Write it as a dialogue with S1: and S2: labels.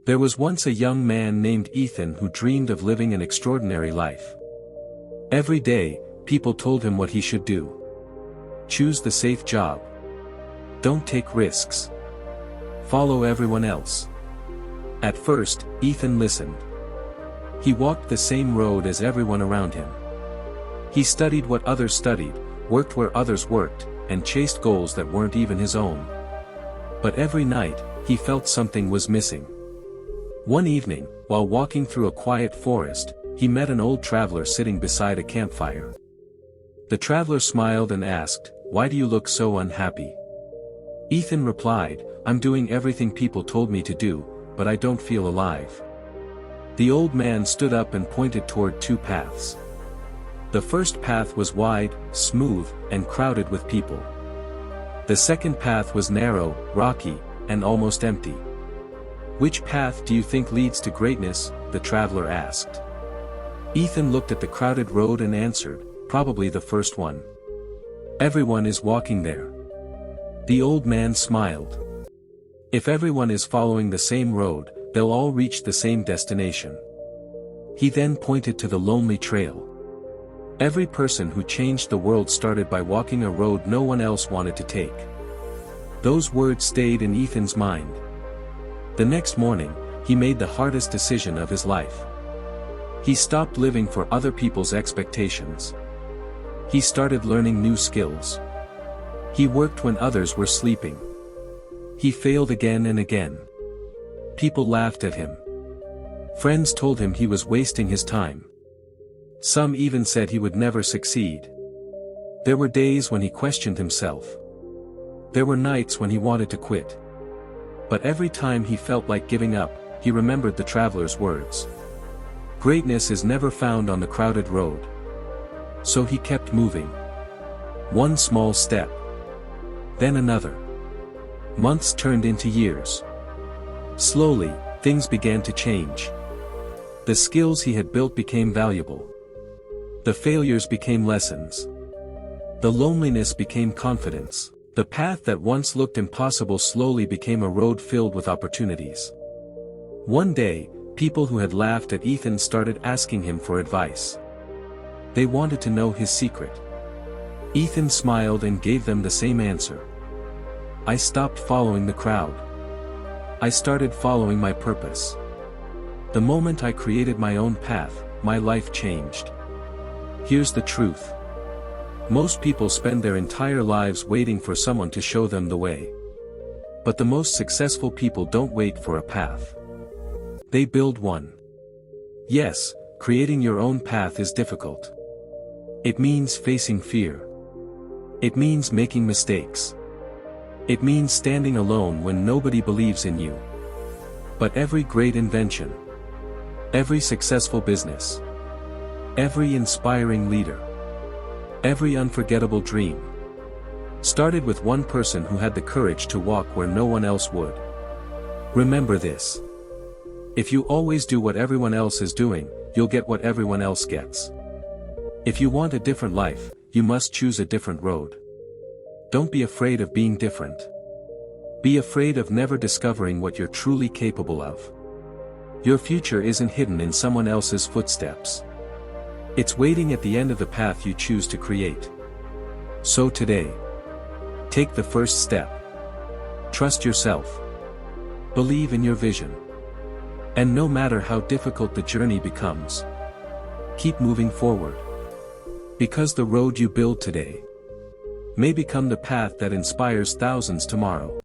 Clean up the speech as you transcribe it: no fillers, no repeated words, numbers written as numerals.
S1: There was once a young man named Ethan who dreamed of living an extraordinary life. Every day, people told him what he should do. Choose the safe job. Don't take risks. Follow everyone else. At first, Ethan listened. He walked the same road as everyone around him. He studied what others studied, worked where others worked, and chased goals that weren't even his own. But every night, he felt something was missing. One evening, while walking through a quiet forest, he met an old traveler sitting beside a campfire. The traveler smiled and asked, "Why do you look so unhappy?" Ethan replied, "I'm doing everything people told me to do, but I don't feel alive." The old man stood up and pointed toward two paths. The first path was wide, smooth, and crowded with people. The second path was narrow, rocky, and almost empty. "Which path do you think leads to greatness?" the traveler asked. Ethan looked at the crowded road and answered, "Probably the first one. Everyone is walking there." The old man smiled. "If everyone is following the same road, they'll all reach the same destination." He then pointed to the lonely trail. Every person who changed the world started by walking a road no one else wanted to take. Those words stayed in Ethan's mind. The next morning, he made the hardest decision of his life. He stopped living for other people's expectations. He started learning new skills. He worked when others were sleeping. He failed again and again. People laughed at him. Friends told him he was wasting his time. Some even said he would never succeed. There were days when he questioned himself. There were nights when he wanted to quit. But every time he felt like giving up, he remembered the traveler's words. Greatness is never found on the crowded road. So he kept moving. One small step. Then another. Months turned into years. Slowly, things began to change. The skills he had built became valuable. The failures became lessons. The loneliness became confidence. The path that once looked impossible slowly became a road filled with opportunities. One day, people who had laughed at Ethan started asking him for advice. They wanted to know his secret. Ethan smiled and gave them the same answer. "I stopped following the crowd. I started following my purpose. The moment I created my own path, my life changed." Here's the truth. Most people spend their entire lives waiting for someone to show them the way. But the most successful people don't wait for a path. They build one. Yes, creating your own path is difficult. It means facing fear. It means making mistakes. It means standing alone when nobody believes in you. But every great invention, every successful business, every inspiring leader, every unforgettable dream started with one person who had the courage to walk where no one else would. Remember this. If you always do what everyone else is doing, you'll get what everyone else gets. If you want a different life, you must choose a different road. Don't be afraid of being different. Be afraid of never discovering what you're truly capable of. Your future isn't hidden in someone else's footsteps. It's waiting at the end of the path you choose to create. So today, take the first step. Trust yourself. Believe in your vision. And no matter how difficult the journey becomes, keep moving forward. Because the road you build today may become the path that inspires thousands tomorrow.